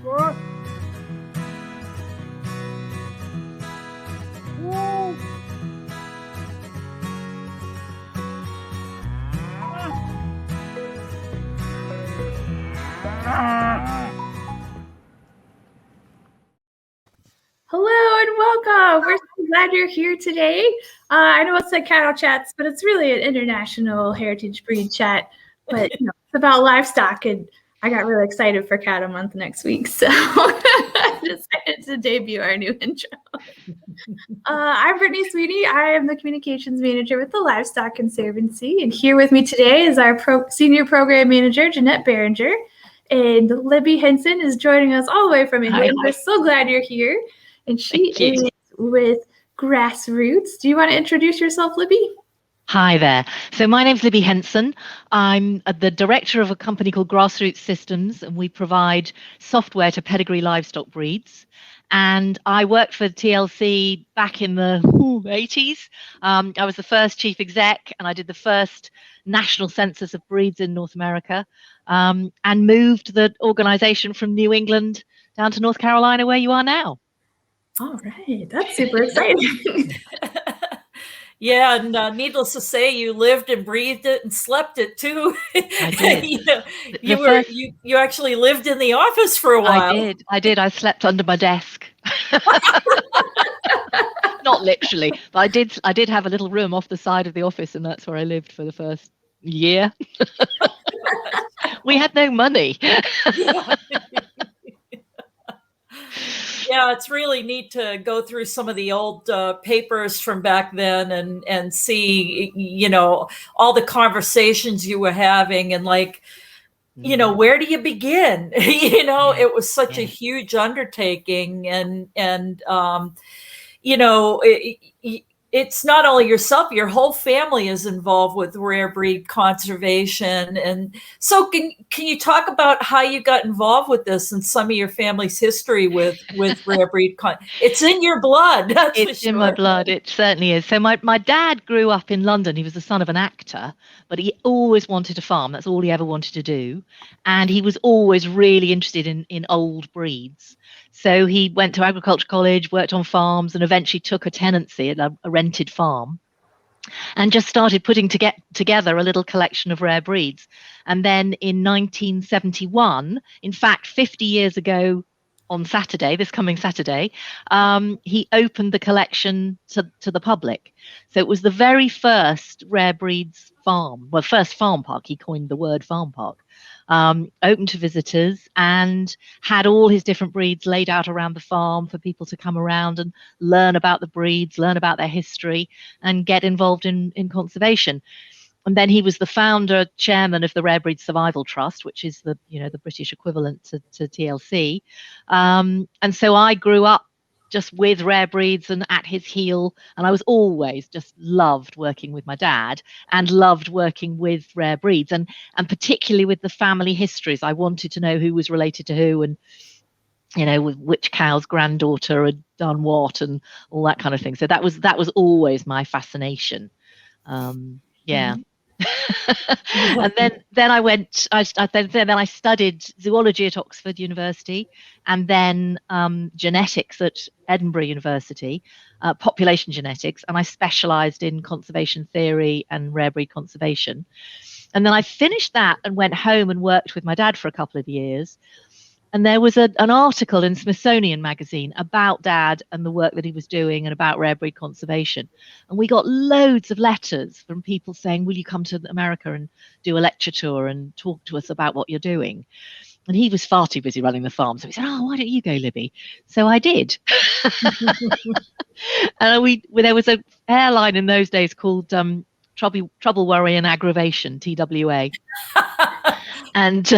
What? Whoa. Hello and welcome. We're so glad you're here today. I know it said cattle chats, but it's really an international heritage breed chat. But you know, it's about livestock, and I got really excited for Cattle Month next week, so I decided to debut our new intro. I'm Brittany Sweeney. I am the communications manager with the Livestock Conservancy, and here with me today is our senior program manager, Jeanette Behringer, and Libby Henson is joining us all the way from England. We're so glad you're here. And she is with Grassroots. Do you want to introduce yourself, Libby? Hi there. So my name's Libby Henson. I'm the director of a company called Grassroots Systems, and we provide software to pedigree livestock breeds. And I worked for TLC back in the 80s. I was the first chief exec, and I did the first national census of breeds in North America, and moved the organization from New England down to North Carolina, where you are now. All right, that's super exciting. Yeah, and needless to say, you lived and breathed it and slept it too. I did. You actually lived in the office for a while. I did. I slept under my desk. Not literally, but I did have a little room off the side of the office, and that's where I lived for the first year. We had no money. Yeah, it's really neat to go through some of the old papers from back then and see, you know, all the conversations you were having and like, you know, where do you begin? You know, it was such a huge undertaking and you know, it's not only yourself, your whole family is involved with rare breed conservation. And so can you talk about how you got involved with this and some of your family's history with rare breed? It's in your blood. That's it's for sure. In my blood. It certainly is. So my dad grew up in London. He was the son of an actor, but he always wanted to farm. That's all he ever wanted to do. And he was always really interested in old breeds. So he went to agriculture college, worked on farms, and eventually took a tenancy at a rented farm and just started putting together a little collection of rare breeds. And then in 1971, in fact, 50 years ago on Saturday, this coming Saturday, he opened the collection to the public. So it was the very first rare breeds farm, well, first farm park. He coined the word farm park. Open to visitors and had all his different breeds laid out around the farm for people to come around and learn about the breeds, learn about their history, and get involved in conservation. And then he was the founder, chairman of the Rare Breed Survival Trust, which is the British equivalent to TLC. And so I grew up just with rare breeds and at his heel. And I was always just loved working with my dad and loved working with rare breeds and particularly with the family histories. I wanted to know who was related to who and, you know, which cow's granddaughter had done what and all that kind of thing. So that was always my fascination. Yeah. Mm-hmm. And then I studied zoology at Oxford University and then genetics at Edinburgh University, population genetics, and I specialized in conservation theory and rare breed conservation. And then I finished that and went home and worked with my dad for a couple of years. And there was an article in Smithsonian magazine about Dad and the work that he was doing and about rare breed conservation. And we got loads of letters from people saying, will you come to America and do a lecture tour and talk to us about what you're doing? And he was far too busy running the farm. So he said, oh, why don't you go, Libby? So I did. And there was an airline in those days called Trouble, Worry and Aggravation, TWA. And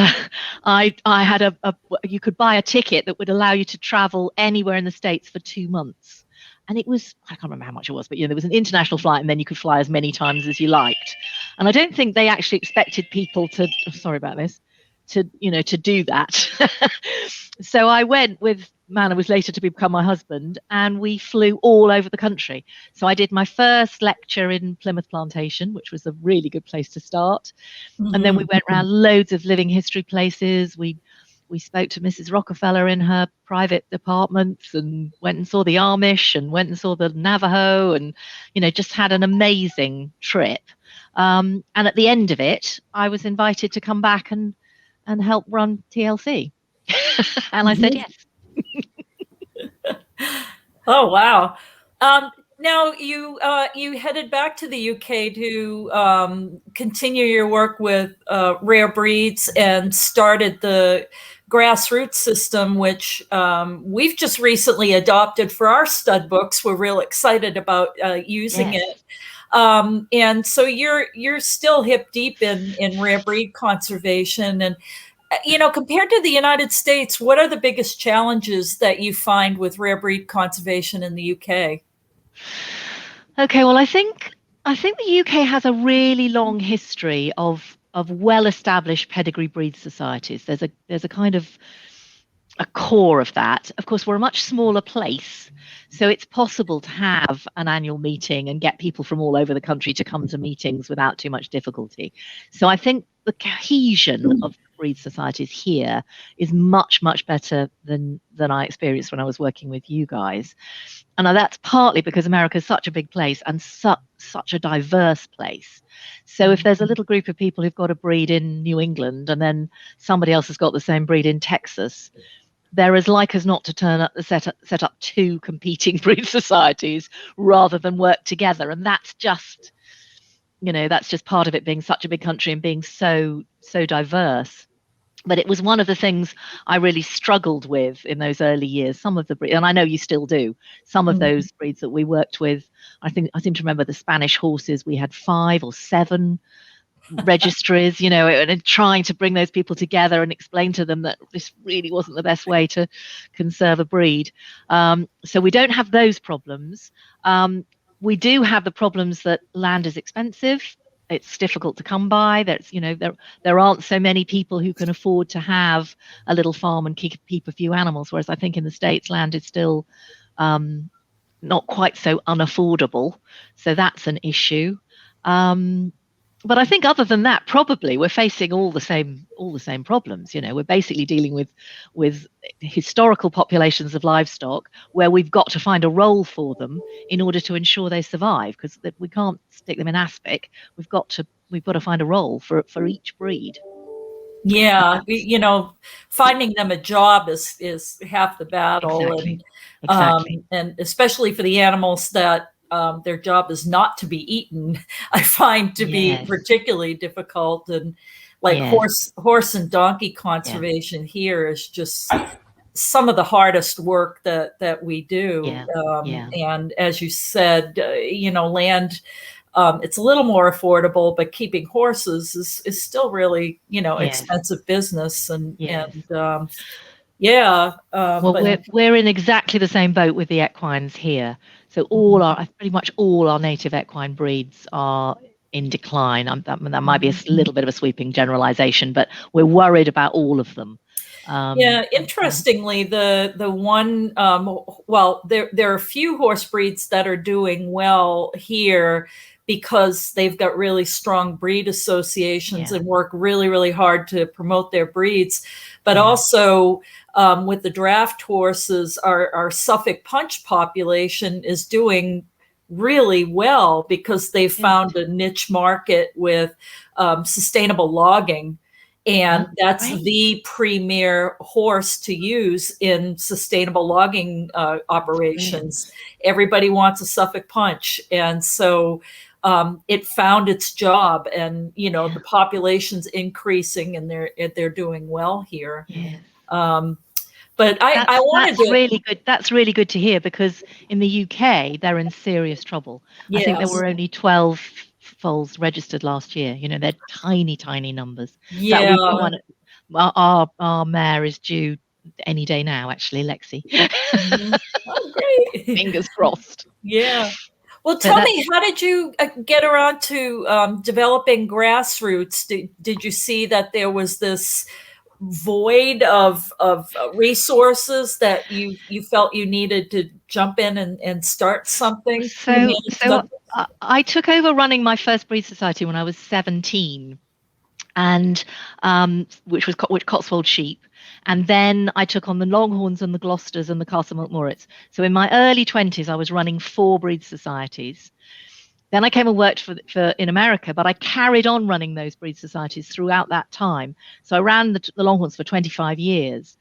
I had you could buy a ticket that would allow you to travel anywhere in the States for 2 months. And it was, I can't remember how much it was, but there was an international flight and then you could fly as many times as you liked. And I don't think they actually expected people to, sorry about this, to do that. So I went with man who was later to become my husband, and we flew all over the country. So I did my first lecture in Plymouth Plantation, which was a really good place to start. Mm-hmm. And then we went around loads of living history places. We we spoke to Mrs. Rockefeller in her private apartments, and went and saw the Amish, and went and saw the Navajo, and just had an amazing trip. And at the end of it, I was invited to come back and help run TLC, and I said yes. Oh wow! Now you headed back to the UK to continue your work with rare breeds, and started the Grassroots system, which we've just recently adopted for our stud books. We're real excited about using it. And so you're still hip deep in rare breed conservation, and compared to the United States, what are the biggest challenges that you find with rare breed conservation in the UK? Okay, well, I think the UK has a really long history of well-established pedigree breed societies. There's a kind of a core of that. Of course, we're a much smaller place, so it's possible to have an annual meeting and get people from all over the country to come to meetings without too much difficulty. So I think the cohesion of breed societies here is much, much better than I experienced when I was working with you guys. And that's partly because America is such a big place and such a diverse place. So if there's a little group of people who've got a breed in New England, and then somebody else has got the same breed in Texas, they're as like as not to set up two competing breed societies rather than work together. And that's just part of it being such a big country and being so diverse. But it was one of the things I really struggled with in those early years. Some of the breeds, and I know you still do, some of those breeds that we worked with, I seem to remember the Spanish horses, we had 5 or 7 registries, and trying to bring those people together and explain to them that this really wasn't the best way to conserve a breed. So we don't have those problems. We do have the problems that land is expensive. It's difficult to come by. There aren't so many people who can afford to have a little farm and keep a few animals, whereas I think in the States land is still not quite so unaffordable. So that's an issue. But I think other than that, probably we're facing all the same problems. We're basically dealing with historical populations of livestock where we've got to find a role for them in order to ensure they survive, because we can't stick them in aspic. We've got to find a role for each breed. Yeah, finding them a job is half the battle. Exactly. And especially for the animals that their job is not to be eaten, I find to be particularly difficult. And horse and donkey conservation here is just some of the hardest work that we do. And as you said, land, it's a little more affordable, but keeping horses is still really, expensive business. We're in exactly the same boat with the equines here. So pretty much all our native equine breeds are in decline. That might be a little bit of a sweeping generalization, but we're worried about all of them. Interestingly, the one, there are a few horse breeds that are doing well here because they've got really strong breed associations and work really, really hard to promote their breeds. But also with the draft horses, our Suffolk Punch population is doing really well because they've found a niche market with sustainable logging. And that's the premier horse to use in sustainable logging operations. Everybody wants a Suffolk Punch. And so it found its job, and, the population's increasing, and they're doing well here. But I wanted to really good. That's really good to hear, because in the UK, they're in serious trouble. I think there were only 12 foals registered last year. They're tiny, tiny numbers. Our mare is due any day now, actually, Lexi. Oh, great. Fingers crossed. Yeah. Well, tell me, how did you get around to developing Grassroots? Did you see that there was this void of resources that you felt you needed to jump in and start something? So I took over running my first breed society when I was 17. and which Cotswold sheep. And then I took on the Longhorns and the Gloucesters and the Castle Montmoret's. So in my early 20s, I was running 4 breed societies. Then I came and worked for in America, but I carried on running those breed societies throughout that time. So I ran the Longhorns for 25 years.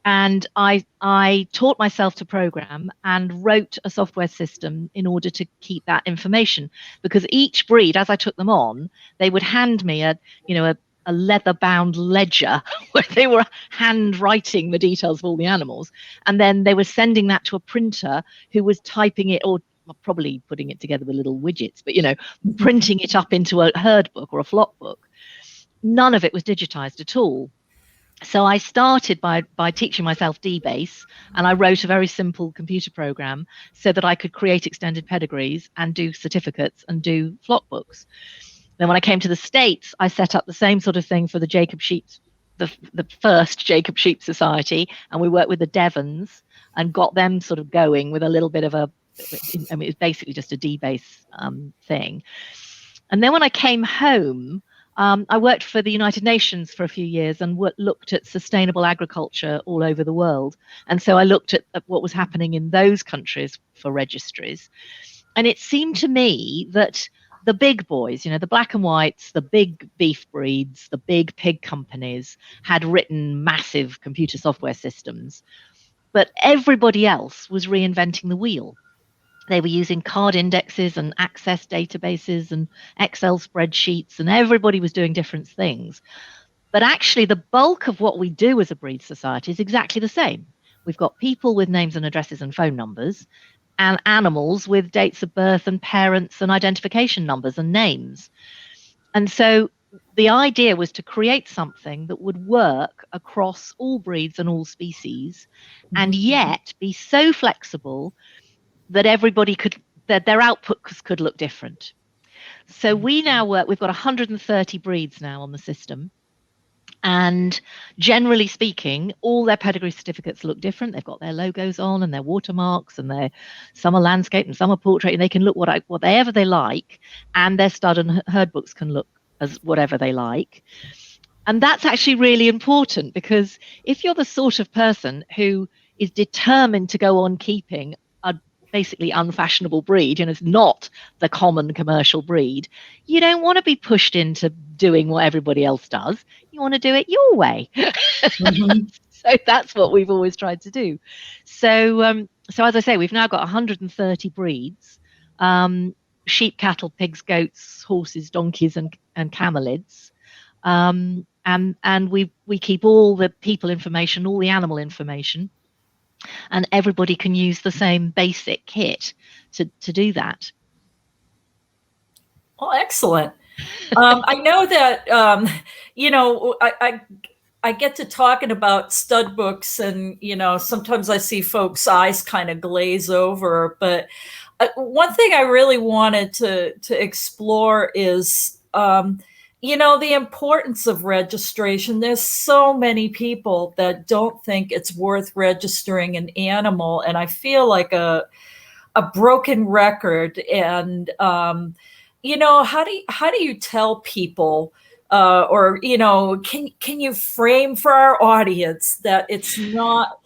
And I taught myself to program and wrote a software system in order to keep that information, because each breed, as I took them on, they would hand me a leather-bound ledger where they were handwriting the details of all the animals, and then they were sending that to a printer who was typing it, or probably putting it together with little widgets, but printing it up into a herd book or a flock book. None of it was digitized at all. So I started by teaching myself DBase, and I wrote a very simple computer program so that I could create extended pedigrees and do certificates and do flock books. Then when I came to the States, I set up the same sort of thing for the Jacob Sheep, the first Jacob Sheep Society, and we worked with the Devons and got them sort of going with a little bit of it was basically just a DBase thing. And then when I came home, I worked for the United Nations for a few years and looked at sustainable agriculture all over the world. And so I looked at what was happening in those countries for registries. And it seemed to me that the big boys, the black and whites, the big beef breeds, the big pig companies had written massive computer software systems, but everybody else was reinventing the wheel. They were using card indexes and access databases and Excel spreadsheets, and everybody was doing different things. But actually, the bulk of what we do as a breed society is exactly the same. We've got people with names and addresses and phone numbers, and animals with dates of birth and parents and identification numbers and names. And so the idea was to create something that would work across all breeds and all species, and yet be so flexible that everybody that their outputs could look different. So we now we've got 130 breeds now on the system. And generally speaking, all their pedigree certificates look different. They've got their logos on and their watermarks, and some are landscape and some are portrait, and they can look whatever they like. And their stud and herd books can look as whatever they like. And that's actually really important, because if you're the sort of person who is determined to go on keeping a basically unfashionable breed, it's not the common commercial breed, you don't want to be pushed into doing what everybody else does. You want to do it your way. So that's what we've always tried to do. So as I say, we've now got 130 breeds: sheep, cattle, pigs, goats, horses, donkeys, and camelids. And we keep all the people information, all the animal information, and everybody can use the same basic kit to do that. Well, excellent. I know that I get to talking about stud books, and sometimes I see folks' eyes kind of glaze over. But one thing I really wanted to explore is the importance of registration. There's so many people that don't think it's worth registering an animal, and I feel like a broken record. And how do you tell people, or can you frame for our audience that it's not,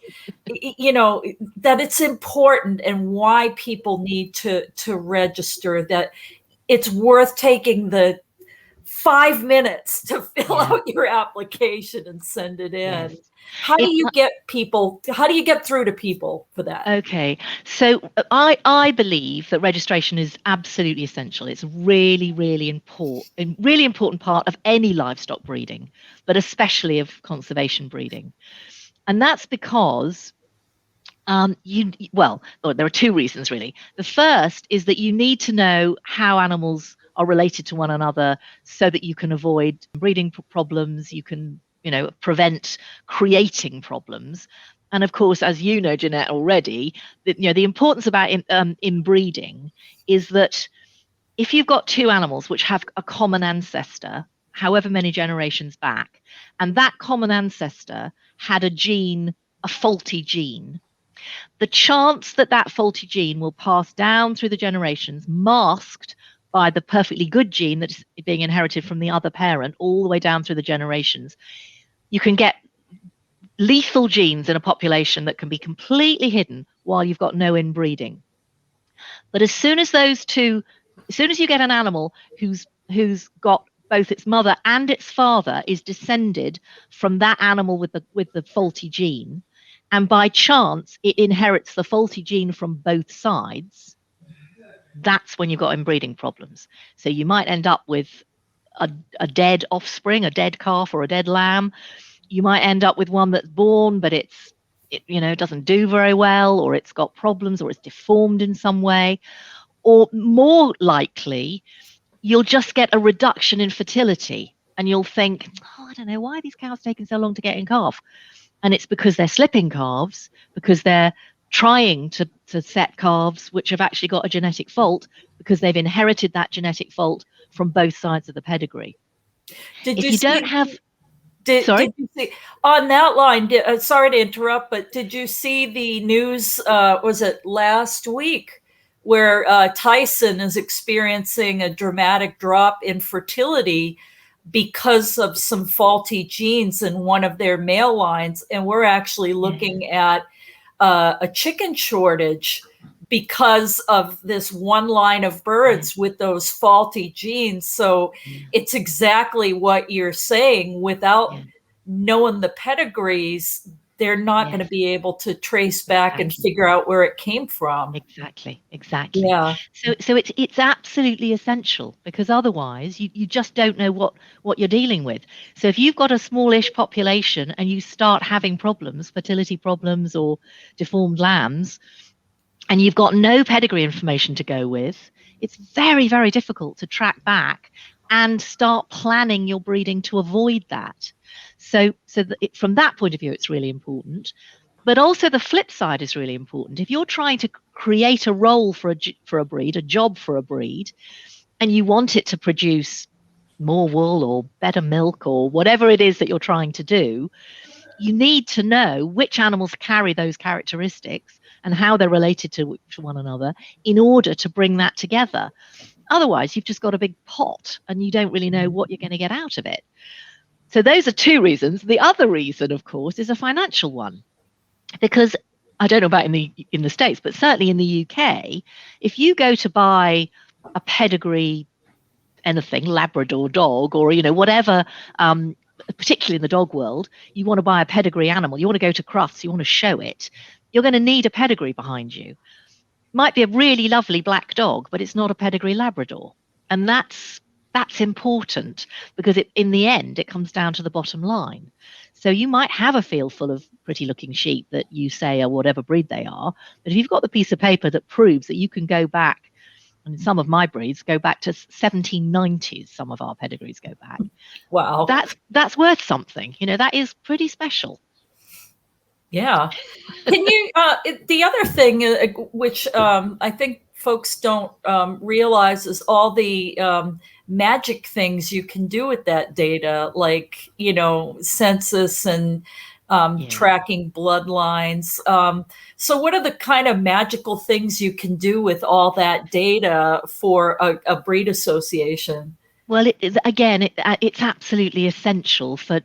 that it's important, and why people need to register, that it's worth taking the 5 minutes to fill out your application and send it in? Yes. How do you get through to people for that? Okay, so I believe that registration is absolutely essential. It's really, really important part of any livestock breeding, but especially of conservation breeding. And that's because there are 2 reasons really. The first is that you need to know how animals are related to one another, so that you can avoid breeding problems, you can prevent creating problems. And of course, as you know, Jeanette, already, the importance about inbreeding is that if you've got 2 animals which have a common ancestor, however many generations back, and that common ancestor had a faulty gene, the chance that faulty gene will pass down through the generations, masked by the perfectly good gene that's being inherited from the other parent all the way down through the generations. You can get lethal genes in a population that can be completely hidden while you've got no inbreeding. But as soon as you get an animal who's got both its mother and its father is descended from that animal with the faulty gene, and by chance it inherits the faulty gene from both sides, that's when you've got inbreeding problems. So you might end up with a dead offspring, a dead calf or a dead lamb. You might end up with one that's born, but it doesn't do very well, or it's got problems, or it's deformed in some way. Or more likely, you'll just get a reduction in fertility, and you'll think, I don't know, why are these cows taking so long to get in calf? And it's because they're slipping calves, because they're trying to set calves which have actually got a genetic fault, because they've inherited that genetic fault from both sides of the pedigree. Did you see on that line? Sorry to interrupt, but did you see the news? Was it last week, where Tyson is experiencing a dramatic drop in fertility because of some faulty genes in one of their male lines, and we're actually looking at a chicken shortage because of this one line of birds with those faulty genes. So it's exactly what you're saying. Without knowing the pedigrees, they're not going to be able to trace back and figure out where it came from. Exactly. Yeah. So it's absolutely essential, because otherwise you just don't know what you're dealing with. So if you've got a smallish population and you start having problems, fertility problems or deformed lambs, and you've got no pedigree information to go with, it's very, very difficult to track back and start planning your breeding to avoid that. So from that point of view, it's really important. But also the flip side is really important. If you're trying to create a role for a breed, a job for a breed, and you want it to produce more wool or better milk or whatever it is that you're trying to do, you need to know which animals carry those characteristics and how they're related to one another in order to bring that together. Otherwise, you've just got a big pot and you don't really know what you're going to get out of it. So those are two reasons. The other reason, of course, is a financial one. Because I don't know about in the States, but certainly in the UK, if you go to buy a pedigree anything, Labrador dog or whatever, particularly in the dog world, you want to buy a pedigree animal, you want to go to Crufts, you want to show it, you're going to need a pedigree behind you. Might be a really lovely black dog, but it's not a pedigree Labrador. And that's important, because in the end, it comes down to the bottom line. So you might have a field full of pretty looking sheep that you say are whatever breed they are, but if you've got the piece of paper that proves that you can go back, and some of my breeds go back to 1790s, some of our pedigrees go back. Wow. That's worth something. That is pretty special. Yeah. Can you, the other thing, which I think folks don't realize, is all the magic things you can do with that data, like, census and tracking bloodlines. So what are the kind of magical things you can do with all that data for a breed association? Well, it's absolutely essential for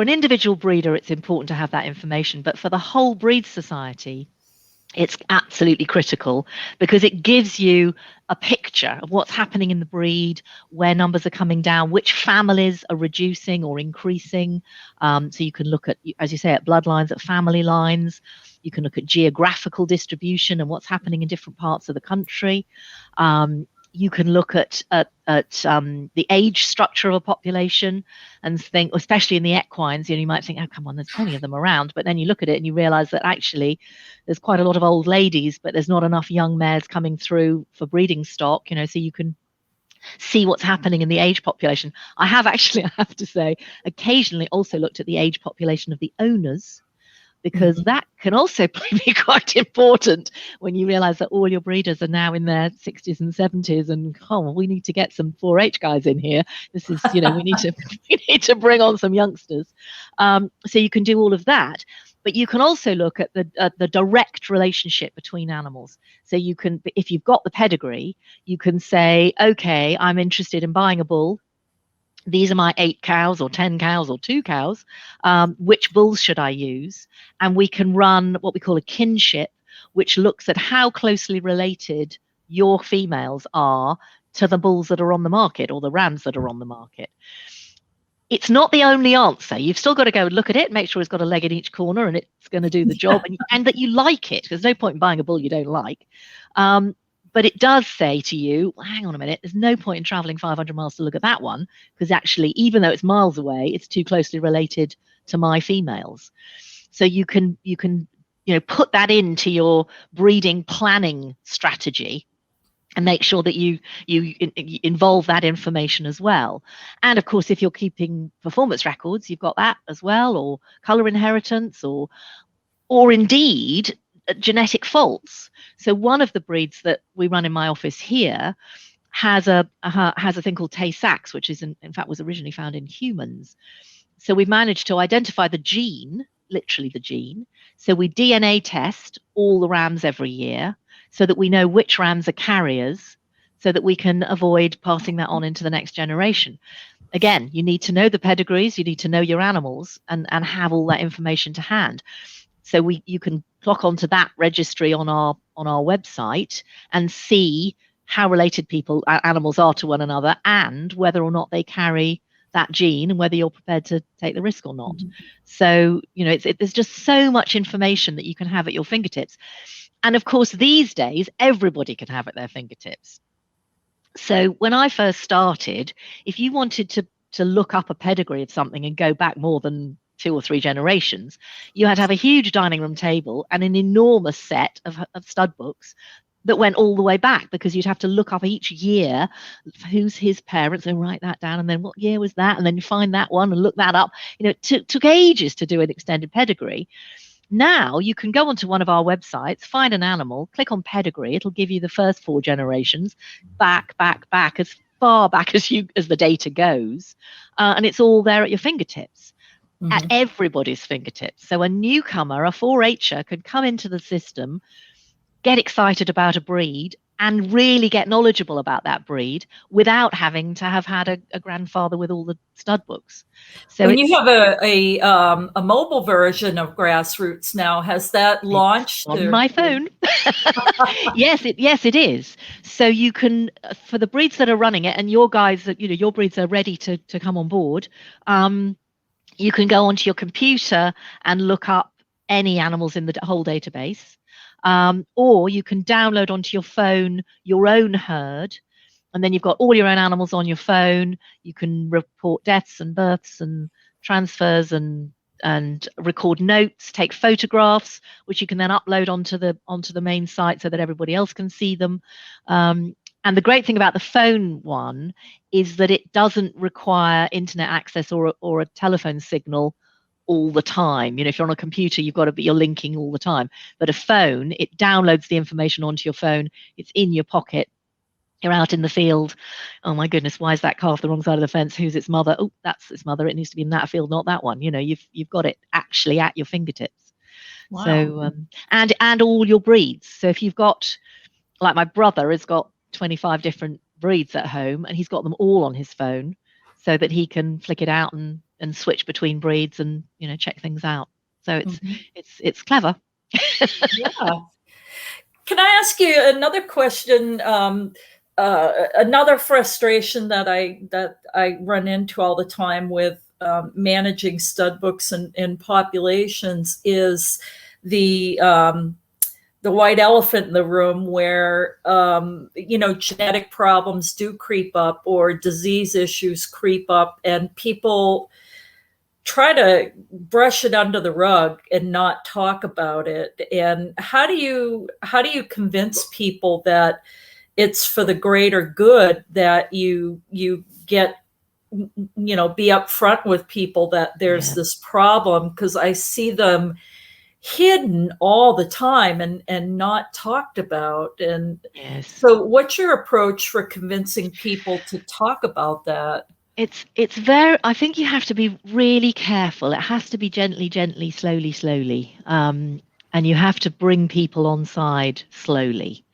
an individual breeder. It's important to have that information, but for the whole breed society, it's absolutely critical, because it gives you a picture of what's happening in the breed, where numbers are coming down, which families are reducing or increasing. So you can look at, as you say, at bloodlines, at family lines. You can look at geographical distribution and what's happening in different parts of the country. You can look at the age structure of a population and think, especially in the equines, you might think, oh, come on, there's plenty of them around. But then you look at it and you realize that actually there's quite a lot of old ladies, but there's not enough young mares coming through for breeding stock, so you can see what's happening in the age population. I have to say, occasionally also looked at the age population of the owners, because that can also be quite important when you realize that all your breeders are now in their 60s and 70s, and we need to get some 4-H guys in here. This is, we need to bring on some youngsters. So you can do all of that. But you can also look at the direct relationship between animals. So you can, if you've got the pedigree, you can say, okay, I'm interested in buying a bull. These are my 8 cows or 10 cows or 2 cows. Which bulls should I use? And we can run what we call a kinship, which looks at how closely related your females are to the bulls that are on the market or the rams that are on the market. It's not the only answer. You've still got to go and look at it, make sure it's got a leg in each corner and it's going to do the job, and that you like it. There's no point in buying a bull you don't like. But it does say to you, well, hang on a minute, there's no point in traveling 500 miles to look at that one, because actually, even though it's miles away, it's too closely related to my females. So you can put that into your breeding planning strategy and make sure that you involve that information as well. And of course, if you're keeping performance records, you've got that as well, or color inheritance, or indeed genetic faults. So one of the breeds that we run in my office here has a thing called Tay-Sachs, which is in fact was originally found in humans. So we've managed to identify the gene, literally the gene. So we DNA test all the rams every year, so that we know which rams are carriers, so that we can avoid passing that on into the next generation. Again, you need to know the pedigrees, you need to know your animals, and have all that information to hand. So you can clock onto that registry on our website and see how related animals are to one another, and whether or not they carry that gene, and whether you're prepared to take the risk or not. Mm-hmm. So there's just so much information that you can have at your fingertips. And of course, these days, everybody can have at their fingertips. So when I first started, if you wanted to look up a pedigree of something and go back more than 2 or 3 generations, you had to have a huge dining room table and an enormous set of stud books that went all the way back, because you'd have to look up each year who's his parents and write that down, and then what year was that, and then you find that one and look that up. It took ages to do an extended pedigree. Now you can go onto one of our websites, find an animal, click on pedigree. It'll give you the first 4 generations, back, as far back as the data goes, and it's all there at your fingertips, mm-hmm. at everybody's fingertips. So a newcomer, a 4-H'er, can come into the system, get excited about a breed, and really get knowledgeable about that breed without having to have had a grandfather with all the stud books. So when you have a mobile version of Grassroots now, has that launched? On my phone. Yes, it is. So you can, for the breeds that are running it, and your guys, your breeds are ready to come on board, you can go onto your computer and look up any animals in the whole database. Or you can download onto your phone your own herd, and then you've got all your own animals on your phone. You can report deaths and births and transfers and record notes, take photographs, which you can then upload onto the main site so that everybody else can see them. And the great thing about the phone one is that it doesn't require internet access or a telephone signal all the time. If you're on a computer, you're linking all the time. But a phone, it downloads the information onto your phone. It's in your pocket. You're out in the field. Oh my goodness, why is that calf the wrong side of the fence? Who's its mother? Oh, that's its mother. It needs to be in that field, not that one. You've got it actually at your fingertips. Wow. So and all your breeds. So if you've got, like my brother has got 25 different breeds at home, and he's got them all on his phone, so that he can flick it out and switch between breeds and check things out. So it's clever. Yeah. Can I ask you another question? Another frustration that I run into all the time with managing stud books and populations is the white elephant in the room, where genetic problems do creep up, or disease issues creep up, and people try to brush it under the rug and not talk about it. And how do you convince people that it's for the greater good, that you get, be upfront with people that there's this problem? Because I see them hidden all the time and not talked about. And so what's your approach for convincing people to talk about that? It's very, I think you have to be really careful. It has to be gently, slowly. And you have to bring people on side slowly.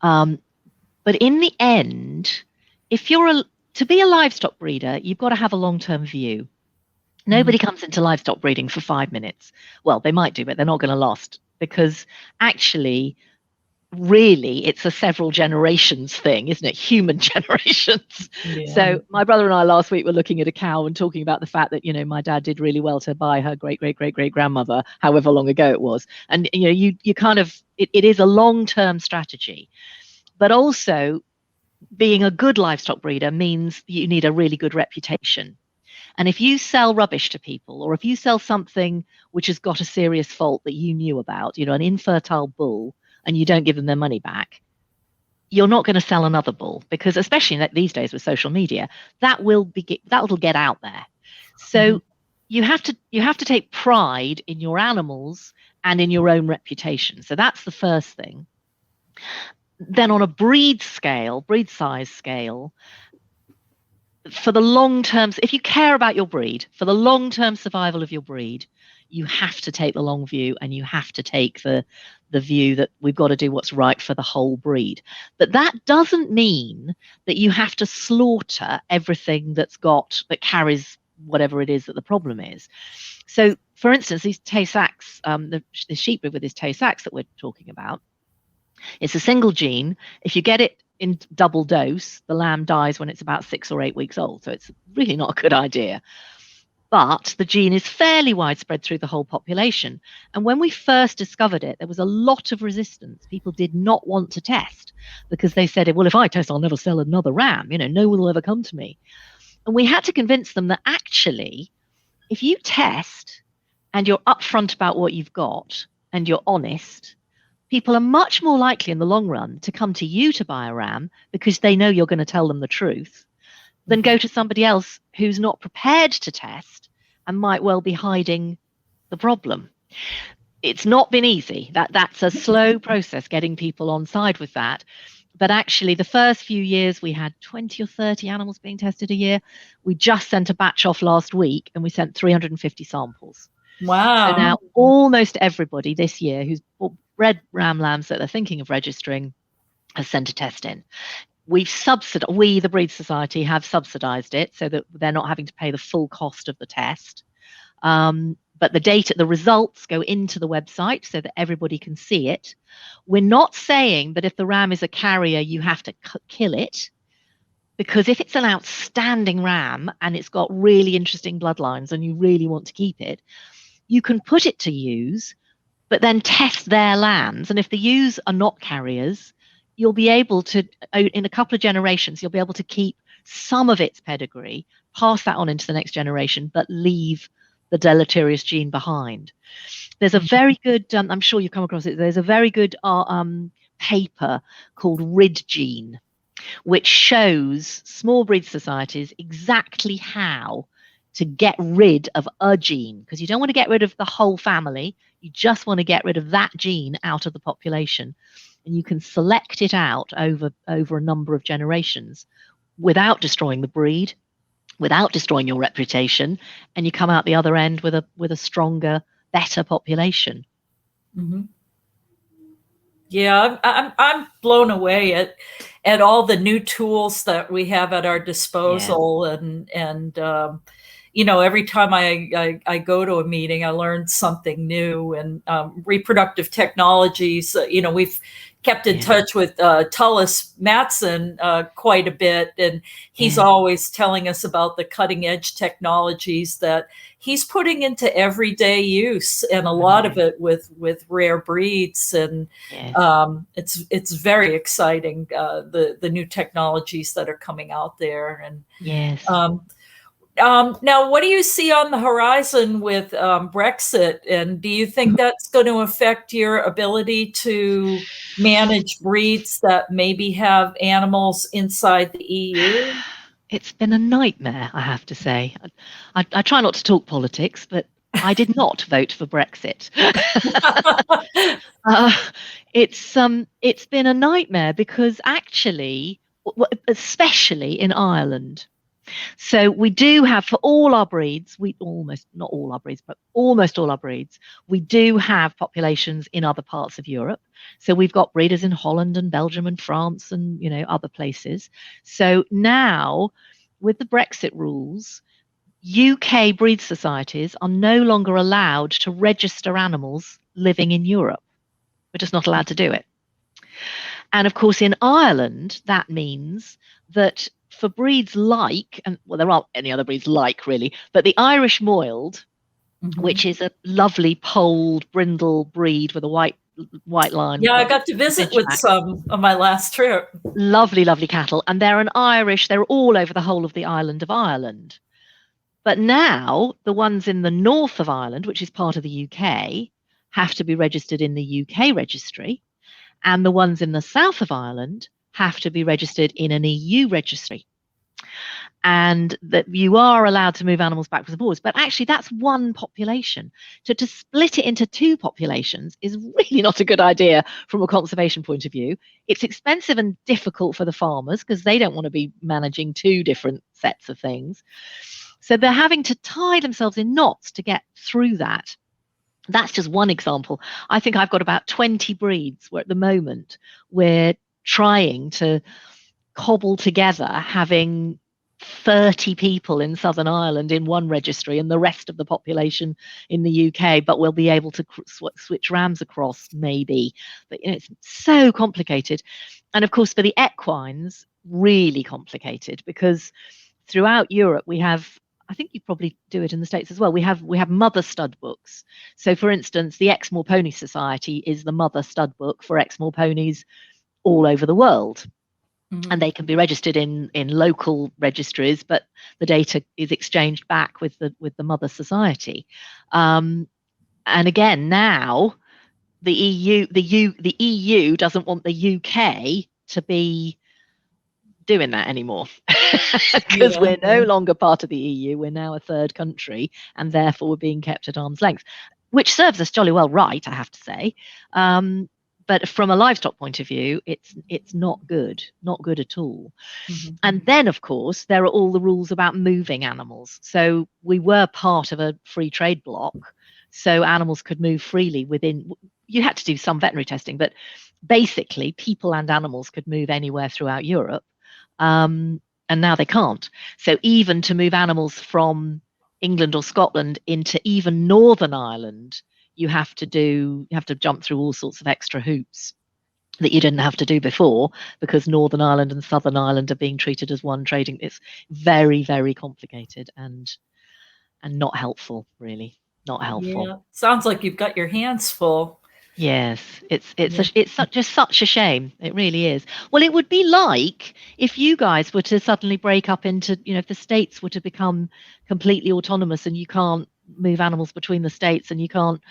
But in the end, if to be a livestock breeder, you've got to have a long-term view. Nobody comes into livestock breeding for 5 minutes. Well, they might do, but they're not going to last, because actually, really, it's a several generations thing, isn't it? Human generations. Yeah. So my brother and I last week were looking at a cow and talking about the fact that, my dad did really well to buy her great grandmother, however long ago it was. And, you kind of, it is a long-term strategy. But also, being a good livestock breeder means you need a really good reputation. And if you sell rubbish to people, or if you sell something which has got a serious fault that you knew about, an infertile bull, and you don't give them their money back, you're not going to sell another bull, because especially these days with social media, that'll get out there. So you have to take pride in your animals and in your own reputation. So that's the first thing. Then on a breed size scale, for the long term, if you care about your breed, for the long-term survival of your breed, you have to take the long view, and you have to take the view that we've got to do what's right for the whole breed. But that doesn't mean that you have to slaughter everything that carries whatever it is that the problem is. So, for instance, these Tay-Sachs, the sheep with this Tay-Sachs that we're talking about, it's a single gene. If you get it in double dose, the lamb dies when it's about 6 or 8 weeks old. So it's really not a good idea. But the gene is fairly widespread through the whole population. And when we first discovered it, there was a lot of resistance. People did not want to test, because they said, well, if I test, I'll never sell another ram. No one will ever come to me. And we had to convince them that actually, if you test and you're upfront about what you've got and you're honest, people are much more likely in the long run to come to you to buy a ram, because they know you're going to tell them the truth, than go to somebody else who's not prepared to test and might well be hiding the problem. It's not been easy. That's a slow process, getting people on side with that. But actually, the first few years, we had 20 or 30 animals being tested a year. We just sent a batch off last week, and we sent 350 samples. Wow. So now almost everybody this year who's bred ram lambs that they're thinking of registering has sent a test in. We, the Breed Society, have subsidized it so that they're not having to pay the full cost of the test. But the results go into the website so that everybody can see it. We're not saying that if the ram is a carrier, you have to kill it, because if it's an outstanding ram and it's got really interesting bloodlines and you really want to keep it, you can put it to ewes, but then test their lambs. And if the ewes are not carriers, you'll be able to, in a couple of generations, you'll be able to keep some of its pedigree, pass that on into the next generation, but leave the deleterious gene behind. There's a very good, I'm sure you've come across it, there's a very good paper called Rid Gene, which shows small breed societies exactly how to get rid of a gene, because you don't want to get rid of the whole family. You just want to get rid of that gene out of the population. And you can select it out over a number of generations without destroying the breed, without destroying your reputation, and you come out the other end with a stronger, better population. Mm-hmm. Yeah, I'm blown away at all the new tools that we have at our disposal, and every time I go to a meeting, I learn something new. And reproductive technologies, we've kept in touch with Tullis Matson quite a bit, and he's always telling us about the cutting edge technologies that he's putting into everyday use, and a lot of it with rare breeds. And it's very exciting, the new technologies that are coming out there. And now, what do you see on the horizon with Brexit? And do you think that's going to affect your ability to manage breeds that maybe have animals inside the EU? It's been a nightmare, I have to say. I try not to talk politics, but I did not vote for Brexit. It's been a nightmare, because actually, especially in Ireland, So we do have, for all our breeds, not all our breeds, but almost all our breeds, we do have populations in other parts of Europe. So we've got breeders in Holland and Belgium and France and, other places. So now, with the Brexit rules, UK breed societies are no longer allowed to register animals living in Europe. We're just not allowed to do it. And of course, in Ireland, that means that for breeds like, and well, there aren't any other breeds like really, but the Irish Moiled, which is a lovely polled brindle breed with a white line. Yeah, I got to visit with some on my last trip. Lovely, lovely cattle. And they're all over the whole of the island of Ireland. But now the ones in the north of Ireland, which is part of the UK, have to be registered in the UK registry. And the ones in the south of Ireland have to be registered in an EU registry. And that you are allowed to move animals backwards and forwards. But actually, that's one population. So to split it into two populations is really not a good idea from a conservation point of view. It's expensive and difficult for the farmers because they don't want to be managing two different sets of things. So they're having to tie themselves in knots to get through that. That's just one example. I think I've got about 20 breeds where at the moment we're trying to cobble together having 30 people in Southern Ireland in one registry and the rest of the population in the UK, but we'll be able to switch rams across maybe. But it's so complicated. And of course, for the equines, really complicated because throughout Europe we have, I think you probably do it in the States as well, we have mother stud books. So for instance, the Exmoor Pony Society is the mother stud book for Exmoor ponies all over the world. And they can be registered in local registries, but the data is exchanged back with the mother society. And again, now the EU doesn't want the UK to be doing that anymore because we're no longer part of the EU. We're now a third country, and therefore we're being kept at arm's length, which serves us jolly well right, I have to say. But from a livestock point of view, it's not good at all. And then, of course, there are all the rules about moving animals. So we were part of a free trade bloc, so animals could move freely within. You had to do some veterinary testing, but basically people and animals could move anywhere throughout Europe. And now they can't. So even to move animals from England or Scotland into even Northern Ireland, you have to jump through all sorts of extra hoops that you didn't have to do before because Northern Ireland and Southern Ireland are being treated as one trading. It's very, very complicated and not helpful, really. Not helpful. Yeah, sounds like you've got your hands full. Yes, it's just such a shame. It really is. Well, it would be like if you guys were to suddenly break up into, if the states were to become completely autonomous and you can't move animals between the states and you can't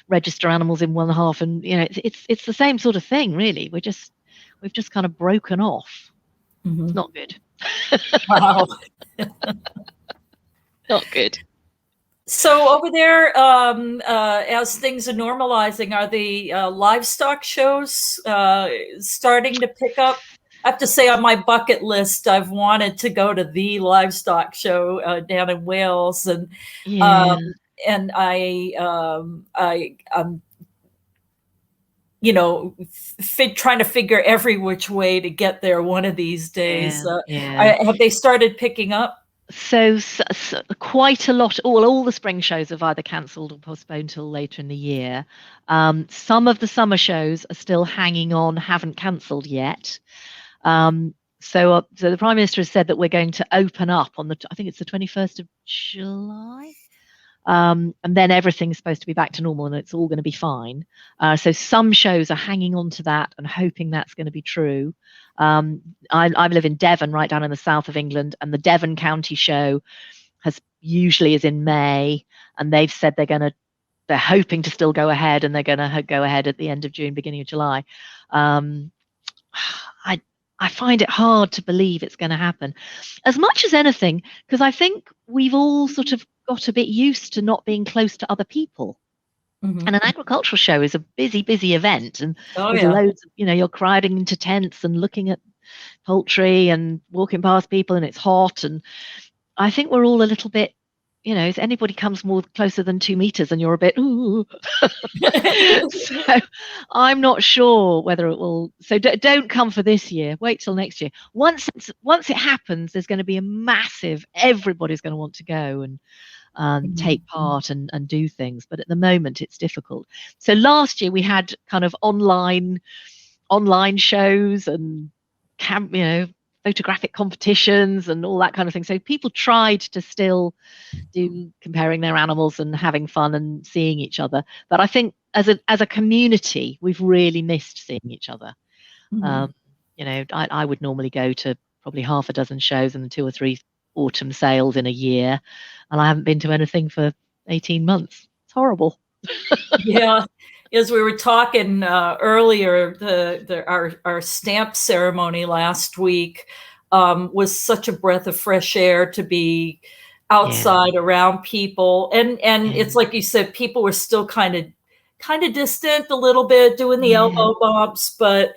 register animals in one half, and it's the same sort of thing, really. We've just kind of broken off. It's not good. Wow. Not good. So over there, as things are normalizing, are the livestock shows starting to pick up? I have to say, on my bucket list, I've wanted to go to the livestock show down in Wales, and I'm trying to figure every which way to get there one of these days. Have they started picking up? So quite a lot. All the spring shows have either cancelled or postponed till later in the year. Some of the summer shows are still hanging on, haven't cancelled yet. So the Prime Minister has said that we're going to open up on I think it's the 21st of July. And then everything's supposed to be back to normal and it's all going to be fine. So some shows are hanging on to that and hoping that's going to be true. I live in Devon, right down in the south of England, and the Devon County show usually is in May, and they've said they're hoping to still go ahead, and they're going to go ahead at the end of June, beginning of July. I find it hard to believe it's going to happen, as much as anything, because I think we've all sort of got a bit used to not being close to other people. And an agricultural show is a busy event, and there's loads of, you're crowding into tents and looking at poultry and walking past people, and it's hot, and I think we're all a little bit, if anybody comes more closer than 2 meters and you're a bit, ooh. So I'm not sure whether it will. So don't come for this year. Wait till next year. Once it happens, there's going to be a massive. Everybody's going to want to go and take part and do things. But at the moment, it's difficult. So last year we had kind of online shows and photographic competitions and all that kind of thing. So people tried to still do comparing their animals and having fun and seeing each other. But I think as a community, we've really missed seeing each other. I would normally go to probably half a dozen shows and 2 or 3 autumn sales in a year, and I haven't been to anything for 18 months. It's horrible. Yeah. As we were talking earlier, our stamp ceremony last week was such a breath of fresh air to be outside around people, and it's like you said, people were still kind of distant a little bit, doing the elbow bumps, but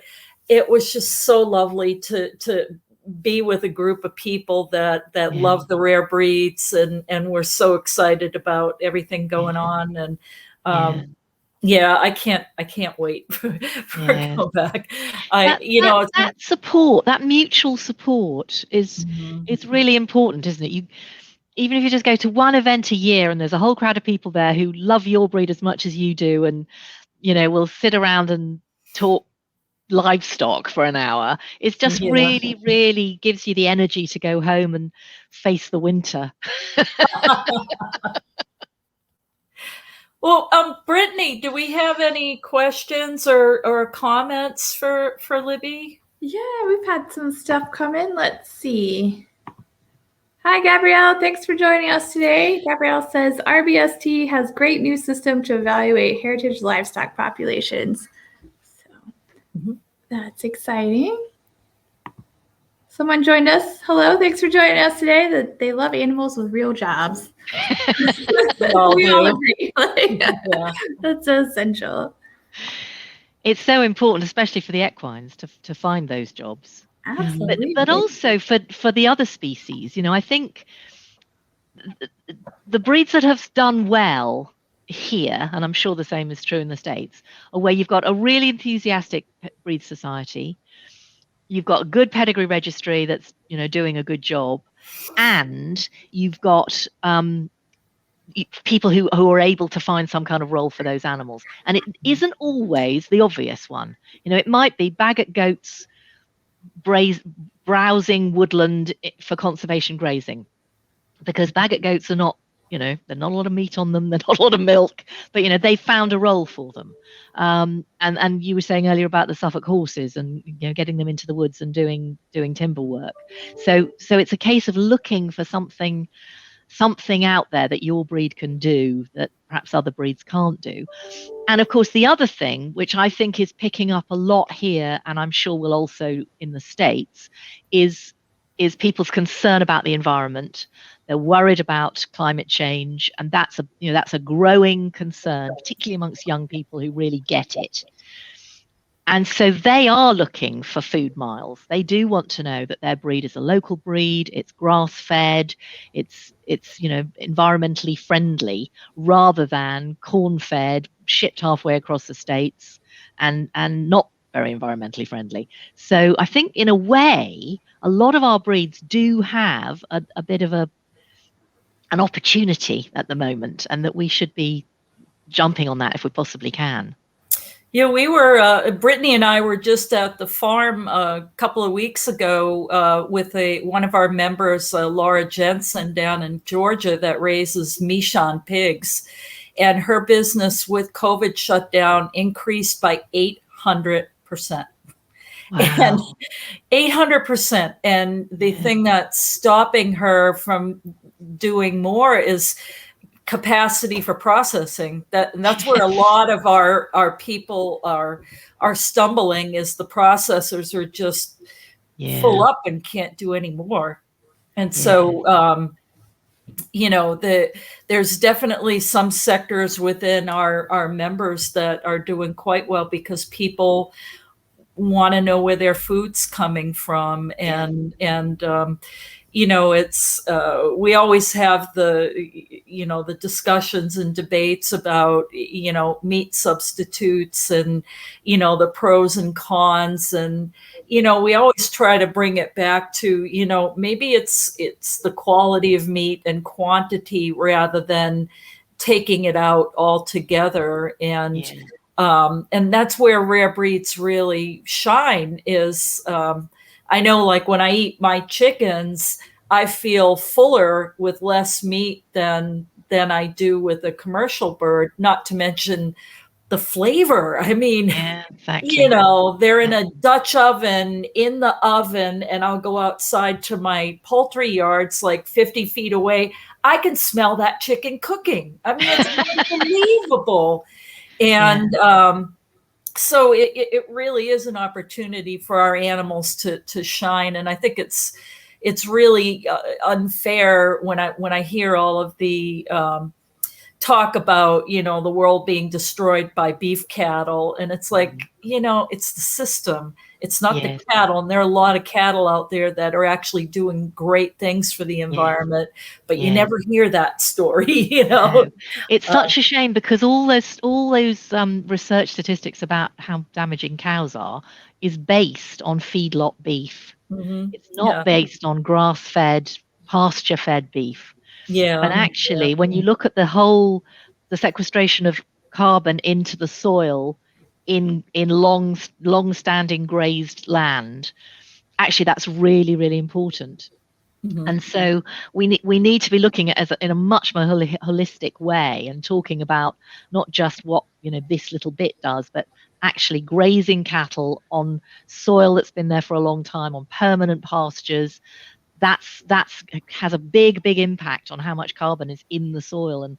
it was just so lovely to be with a group of people that love the rare breeds and we're so excited about everything going on, and I can't wait for go back. That support, that mutual support is really important, isn't it? Even if you just go to one event a year and there's a whole crowd of people there who love your breed as much as you do, and we'll sit around and talk livestock for an hour, it's just really, really gives you the energy to go home and face the winter. Well, Brittany, do we have any questions or comments for Libby? Yeah, we've had some stuff come in. Let's see. Hi, Gabrielle. Thanks for joining us today. Gabrielle says, RBST has great new system to evaluate heritage livestock populations. So that's exciting. Someone joined us. Hello, thanks for joining us today. That they love animals with real jobs. We all agree. That's so essential. It's so important, especially for the equines, to find those jobs. Absolutely. But also for the other species. I think the breeds that have done well here, and I'm sure the same is true in the States, are where you've got a really enthusiastic breed society, you've got a good pedigree registry that's doing a good job, and you've got people who are able to find some kind of role for those animals. And it isn't always the obvious one. It might be Bagot goats browsing woodland for conservation grazing, because Bagot goats are not, there's not a lot of meat on them, there's not a lot of milk, but they found a role for them. And you were saying earlier about the Suffolk horses and getting them into the woods and doing timber work. So it's a case of looking for something out there that your breed can do that perhaps other breeds can't do. And of course, the other thing, which I think is picking up a lot here, and I'm sure will also in the States, is people's concern about the environment. They're worried about climate change, and that's a growing concern, particularly amongst young people who really get it. And so they are looking for food miles. They do want to know that their breed is a local breed, it's grass-fed, it's environmentally friendly, rather than corn-fed, shipped halfway across the States, and not very environmentally friendly. So I think in a way, a lot of our breeds do have a bit of an opportunity at the moment, and that we should be jumping on that if we possibly can. Yeah, we were, Brittany and I were just at the farm a couple of weeks ago with one of our members, Laura Jensen, down in Georgia, that raises Michon pigs. And her business with COVID shutdown increased by 800%. Wow. And 800%. And the thing that's stopping her from doing more is capacity for processing. That's where a lot of our people are stumbling, is the processors are just full up and can't do any more. And so there's definitely some sectors within our members that are doing quite well, because people want to know where their food's coming from, and it's we always have the the discussions and debates about meat substitutes and the pros and cons, and we always try to bring it back to maybe it's the quality of meat and quantity rather than taking it out altogether. And and that's where rare breeds really shine is I know, like, when I eat my chickens, I feel fuller with less meat than I do with a commercial bird, not to mention the flavor. I mean, exactly. They're in a Dutch oven in the oven, and I'll go outside to my poultry yards like 50 feet away. I can smell that chicken cooking. I mean, it's unbelievable. And so it really is an opportunity for our animals to shine. And I think it's really unfair when I hear all of the talk about, the world being destroyed by beef cattle. And it's like, it's the system. It's not the cattle. And there are a lot of cattle out there that are actually doing great things for the environment, but you never hear that story, No. It's such a shame, because all those research statistics about how damaging cows are is based on feedlot beef. It's not based on grass-fed, pasture-fed beef. And actually, when you look at the sequestration of carbon into the soil in long-standing grazed land, actually that's really, really important. And so we need to be looking at it in a much more holistic way, and talking about not just what this little bit does, but actually grazing cattle on soil that's been there for a long time, on permanent pastures. That's has a big impact on how much carbon is in the soil, and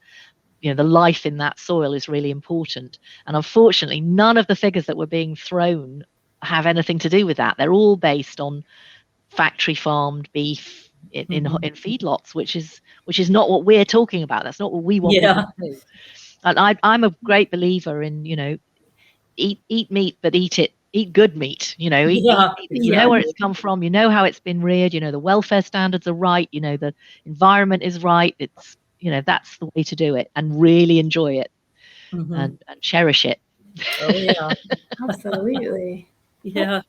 the life in that soil is really important. And unfortunately, none of the figures that were being thrown have anything to do with that. They're all based on factory farmed beef in feedlots, which is not what we're talking about. That's not what we want to do. And I'm a great believer in eat meat, but eat good meat. Eat meat that you know where it's come from, how it's been reared, the welfare standards are right, the environment is right. It's that's the way to do it, and really enjoy it and cherish it. Oh yeah, Absolutely. Yeah.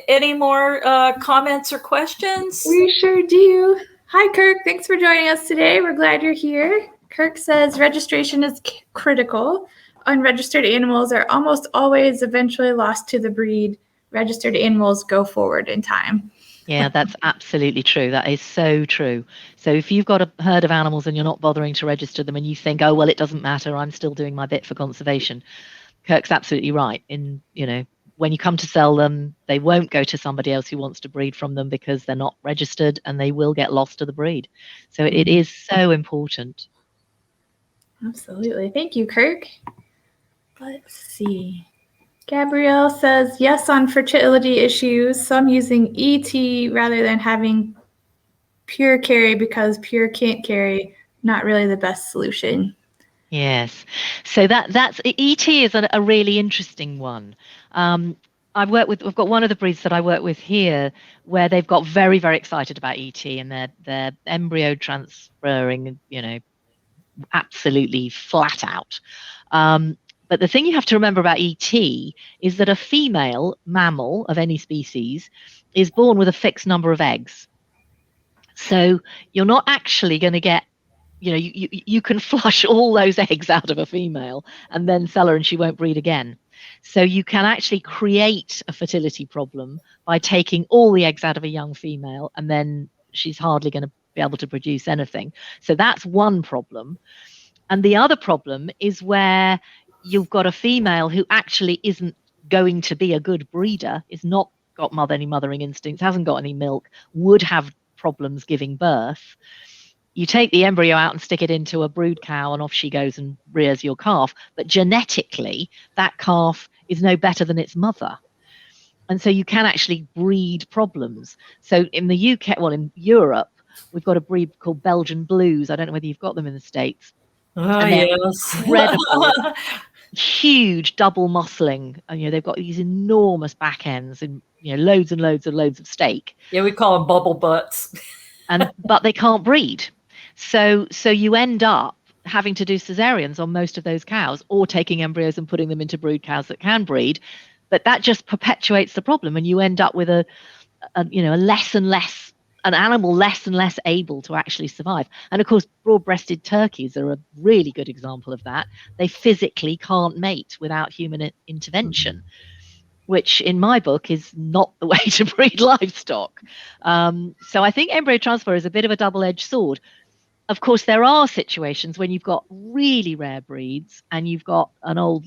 Any more comments or questions? We sure do. Hi, Kirk. Thanks for joining us today. We're glad you're here. Kirk says registration is critical. Unregistered animals are almost always eventually lost to the breed. Registered animals go forward in time. Yeah, that's absolutely true. That is so true. So if you've got a herd of animals and you're not bothering to register them, and you think, oh, well, it doesn't matter, I'm still doing my bit for conservation, Kirk's absolutely right. When you come to sell them, they won't go to somebody else who wants to breed from them, because they're not registered, and they will get lost to the breed. So it is so important. Absolutely. Thank you, Kirk. Let's see. Gabrielle says, yes, on fertility issues, some using ET rather than having pure carry, because pure can't carry, not really the best solution. Yes. So that's ET is a really interesting one. I've got one of the breeds that I work with here where they've got very, very excited about ET, and they're embryo transferring, absolutely flat out. But the thing you have to remember about ET is that a female mammal of any species is born with a fixed number of eggs. So you're not actually going to get, you can flush all those eggs out of a female and then sell her and she won't breed again. So you can actually create a fertility problem by taking all the eggs out of a young female, and then she's hardly going to be able to produce anything. So that's one problem. And the other problem is where you've got a female who actually isn't going to be a good breeder, is not got any mothering instincts, hasn't got any milk, would have problems giving birth. You take the embryo out and stick it into a brood cow, and off she goes and rears your calf. But genetically, that calf is no better than its mother. And so you can actually breed problems. So in the UK, in Europe, we've got a breed called Belgian Blues. I don't know whether you've got them in the States. Oh, yes. Incredible. Huge double muscling, and they've got these enormous back ends and loads and loads and loads of steak. Yeah, we call them bubble butts. But they can't breed. So you end up having to do cesareans on most of those cows, or taking embryos and putting them into brood cows that can breed. But that just perpetuates the problem, and you end up with an animal less and less able to actually survive. And of course, broad-breasted turkeys are a really good example of that. They physically can't mate without human intervention, which in my book is not the way to breed livestock. So I think embryo transfer is a bit of a double-edged sword. Of course, there are situations when you've got really rare breeds and you've got an old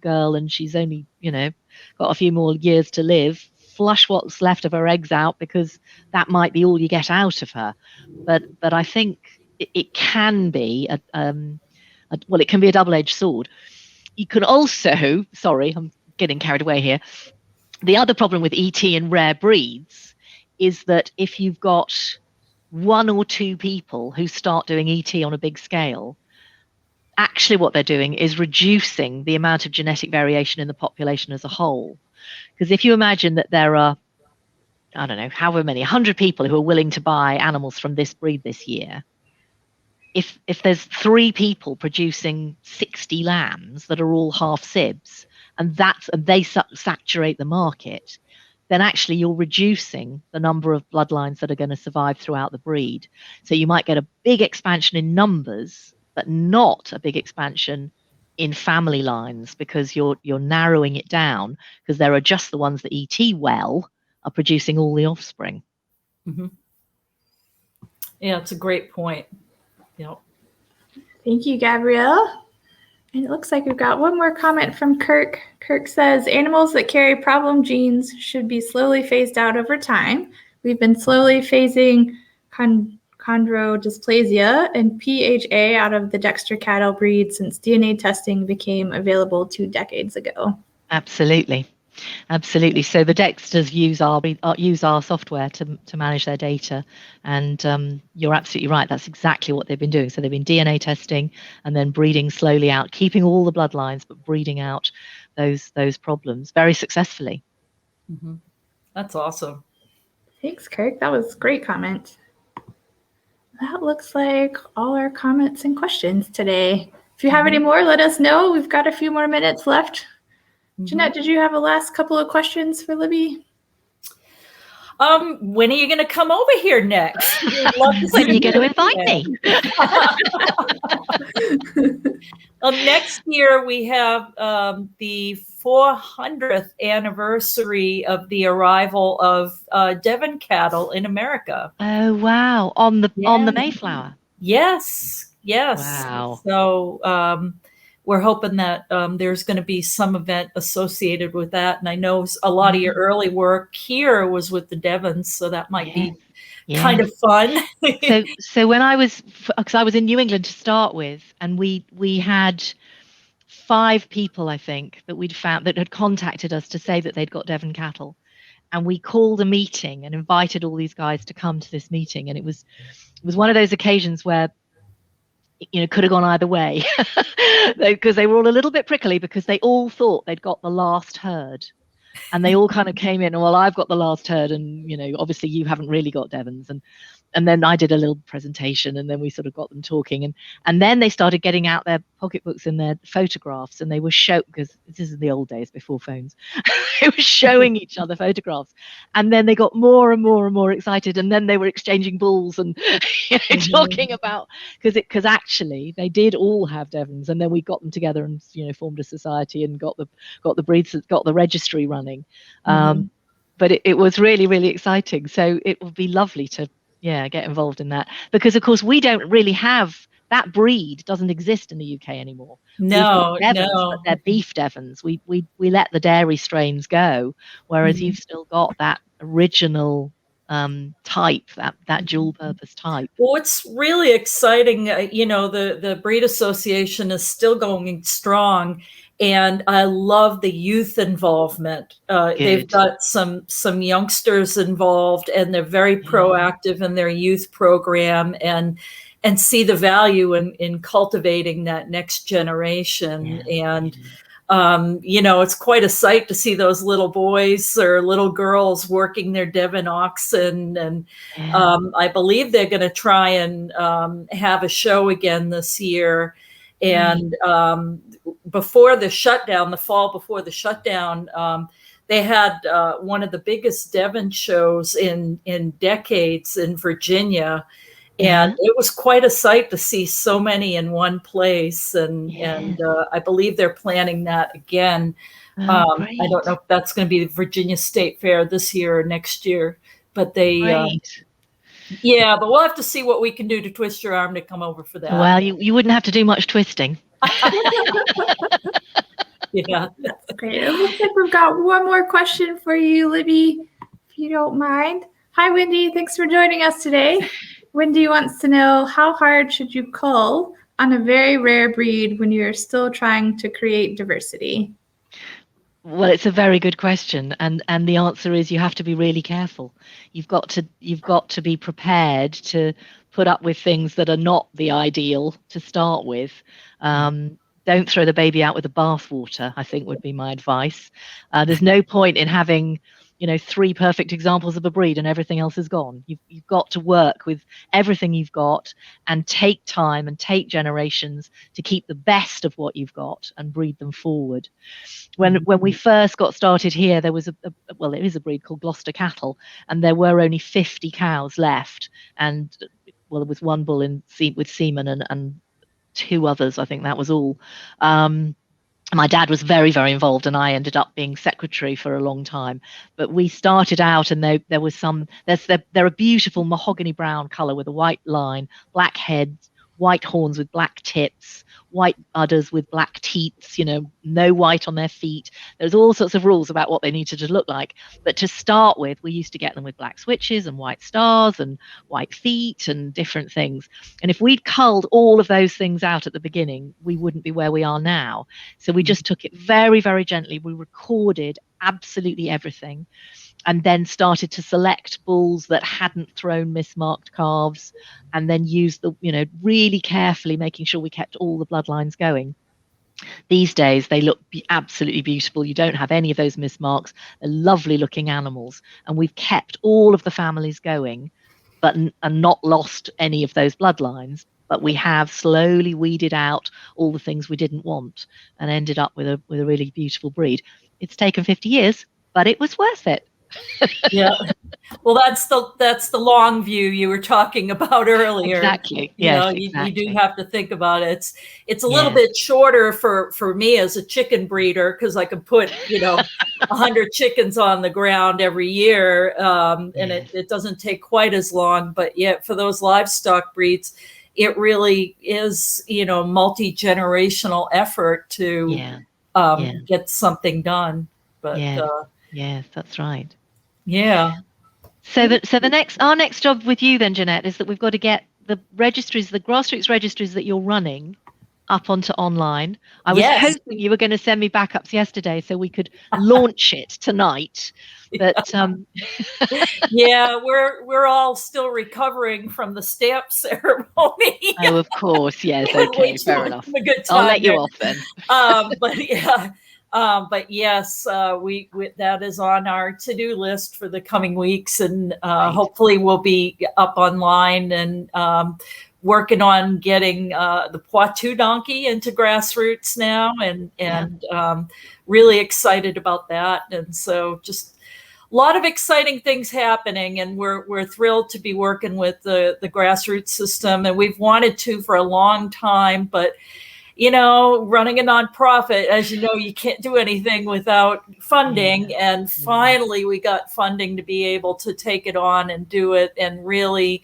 girl and she's only, got a few more years to live. Flush what's left of her eggs out, because that might be all you get out of her. But I think it can be it can be a double-edged sword. You can also, sorry, I'm getting carried away here. The other problem with ET and rare breeds is that if you've got one or two people who start doing ET on a big scale, actually what they're doing is reducing the amount of genetic variation in the population as a whole. Because if you imagine that there are, I don't know, however many, 100 people who are willing to buy animals from this breed this year, if there's 3 people producing 60 lambs that are all half sibs, and they saturate the market, then actually you're reducing the number of bloodlines that are going to survive throughout the breed. So you might get a big expansion in numbers, but not a big expansion in family lines, because you're narrowing it down, because there are just the ones that ET well are producing all the offspring. Mm-hmm. Yeah, it's a great point. Yep. Thank you, Gabrielle. And it looks like we've got one more comment from Kirk. Kirk says, animals that carry problem genes should be slowly phased out over time. We've been slowly phasing chondrodysplasia and PHA out of the Dexter cattle breed since DNA testing became available 2 decades ago. Absolutely. So the Dexters use our software to manage their data, and you're absolutely right. That's exactly what they've been doing. So they've been DNA testing and then breeding slowly out, keeping all the bloodlines, but breeding out those problems very successfully. Mm-hmm. That's awesome. Thanks, Kirk. That was a great comment. That looks like all our comments and questions today. If you have any more, let us know. We've got a few more minutes left. Jeanette, did you have a last couple of questions for Libby? When are you going to come over here next? When are you going to invite me? Well, next year we have the 400th anniversary of the arrival of Devon cattle in America. Oh wow! On the Mayflower. Yes. Wow. So we're hoping that there's going to be some event associated with that. And I know a lot of your early work here was with the Devons, so that might be kind of fun. So when I was in New England to start with, and we had 5 people, I think, that we'd found that had contacted us to say that they'd got Devon cattle. And we called a meeting and invited all these guys to come to this meeting. And it was one of those occasions where, could have gone either way, because they were all a little bit prickly, because they all thought they'd got the last herd. And they all kind of came in, well, I've got the last herd, and obviously you haven't really got Devons. And then I did a little presentation, and then we sort of got them talking, and then they started getting out their pocketbooks and their photographs, and they were because this is the old days before phones. They were showing each other photographs, and then they got more and more and more excited, and then they were exchanging bulls and talking about, because actually they did all have Devons, and then we got them together and formed a society and got the breeds, got the registry running. But it was really, really exciting. So it would be lovely to get involved in that, because of course we don't really have that breed, doesn't exist in the UK anymore. No, Devons, but they're beef Devons. We let the dairy strains go, whereas you've still got that original type, that dual purpose type. Well, what's really exciting, the Breed Association is still going strong, and I love the youth involvement. They've got some youngsters involved, and they're very proactive in their youth program, and see the value in cultivating that next generation. And It's quite a sight to see those little boys or little girls working their Devon oxen. And I believe they're going to try and have a show again this year. And before the shutdown, the fall before the shutdown, they had one of the biggest Devon shows in decades in Virginia. And it was quite a sight to see so many in one place. And I believe they're planning that again. I don't know if that's going to be the Virginia State Fair this year or next year. But but we'll have to see what we can do to twist your arm to come over for that. Well, you wouldn't have to do much twisting. Yeah. That's great. It looks like we've got one more question for you, Libby, if you don't mind. Hi, Wendy. Thanks for joining us today. Wendy wants to know, how hard should you cull on a very rare breed when you're still trying to create diversity? Well, it's a very good question, and the answer is you have to be really careful. You've got to be prepared to put up with things that are not the ideal to start with. Don't throw the baby out with the bathwater, I think would be my advice. There's no point in having 3 perfect examples of a breed and everything else is gone. You've got to work with everything you've got and take time and take generations to keep the best of what you've got and breed them forward. When we first got started here, there was there is a breed called Gloucester cattle, and there were only 50 cows left. And there was one bull with semen and 2 others. I think that was all. My dad was very, very involved, and I ended up being secretary for a long time. But we started out, and there was they're a beautiful mahogany brown color with a white line, black heads, white horns with black tips, white udders with black teats, no white on their feet. There's all sorts of rules about what they needed to look like. But to start with, we used to get them with black switches and white stars and white feet and different things. And if we'd culled all of those things out at the beginning, we wouldn't be where we are now. So we just took it very, very gently. We recorded absolutely everything, and then started to select bulls that hadn't thrown mismarked calves, and then used really carefully, making sure we kept all the bloodlines going. These days, they look absolutely beautiful. You don't have any of those mismarks. They're lovely looking animals, and we've kept all of the families going, and not lost any of those bloodlines. But we have slowly weeded out all the things we didn't want and ended up with a really beautiful breed. It's taken 50 years, but it was worth it. Yeah. Well, that's the long view you were talking about earlier. Exactly. Yes, You do have to think about it. It's a little bit shorter for me as a chicken breeder, because I can put 100 chickens on the ground every year, and it doesn't take quite as long. But yet for those livestock breeds, it really is multi-generational effort to get something done. But yes, that's right. Yeah. So our next job with you then, Jeanette, is that we've got to get the registries, the grassroots registries that you're running, up onto online. I was hoping you were going to send me backups yesterday so we could launch it tonight. But we're all still recovering from the stamp ceremony. Oh, of course, yes. Okay, fair enough. I'll let you off then. But yes, we that is on our to-do list for the coming weeks, and hopefully we'll be up online and working on getting the Poitou donkey into Grassroots now, and really excited about that. And so just a lot of exciting things happening, and we're thrilled to be working with the Grassroots system, and we've wanted to for a long time, but running a nonprofit, as you know, you can't do anything without funding. And finally, we got funding to be able to take it on and do it, and really,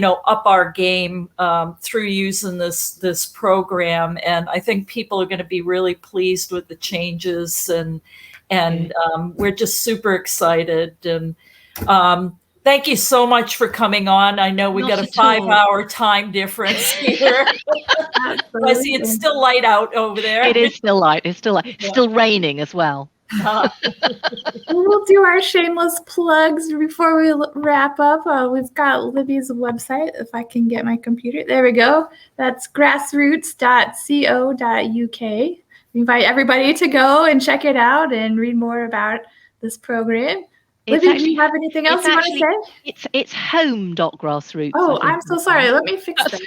up our game through using this program. And I think people are going to be really pleased with the changes, and we're just super excited. And thank you so much for coming on. I know we got a 5-hour time difference here. I see it's still light out over there. It is still light. It's still light. It's still raining as well. We'll do our shameless plugs before we wrap up. We've got Libby's website, if I can get my computer. There we go. That's grassroots.co.uk. invite everybody to go and check it out and read more about this program. Libby, do you have anything else you want to say? It's home.grassroots. Oh, I'm so sorry. Let me fix that.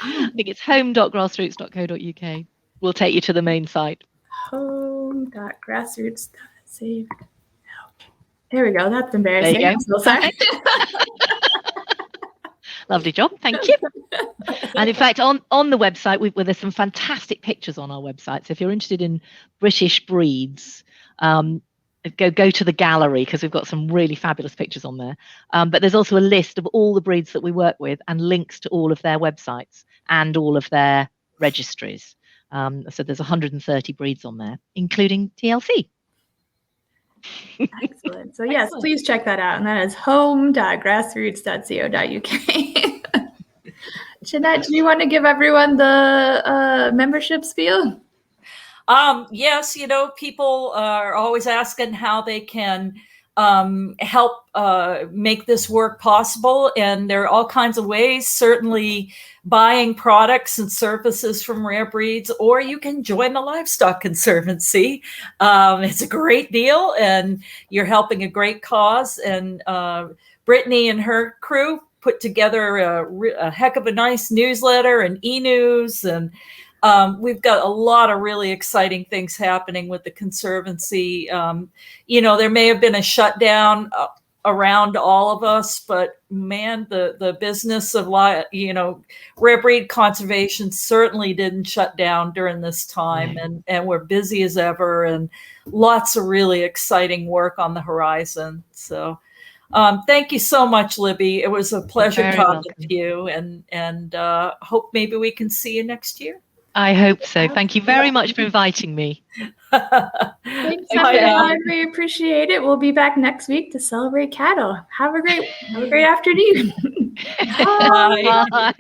I think it's home.grassroots.co.uk. We'll take you to the main site. Home.grassroots.save. There we go. That's embarrassing. There you I'm so sorry. Lovely job. Thank you. And in fact, on the website, there's some fantastic pictures on our website. So if you're interested in British breeds, go to the gallery because we've got some really fabulous pictures on there. But there's also a list of all the breeds that we work with and links to all of their websites and all of their registries. So there's 130 breeds on there, including TLC. Excellent. So yes, please check that out. And that is home.grassroots.co.uk. Jeanette, do you want to give everyone the membership spiel? Yes, people are always asking how they can help make this work possible. And there are all kinds of ways, certainly buying products and services from Rare Breeds, or you can join the Livestock Conservancy. It's a great deal and you're helping a great cause. And Brittany and her crew put together a heck of a nice newsletter and e-news, and we've got a lot of really exciting things happening with the Conservancy. There may have been a shutdown around all of us, but man, the business of rare breed conservation certainly didn't shut down during this time, and we're busy as ever, and lots of really exciting work on the horizon. So thank you so much, Libby. It was a pleasure talking to you, and hope maybe we can see you next year. I hope so. Thank you very much for inviting me. Thanks, everyone. We appreciate it. We'll be back next week to celebrate cattle. Have a great afternoon. Bye. Bye.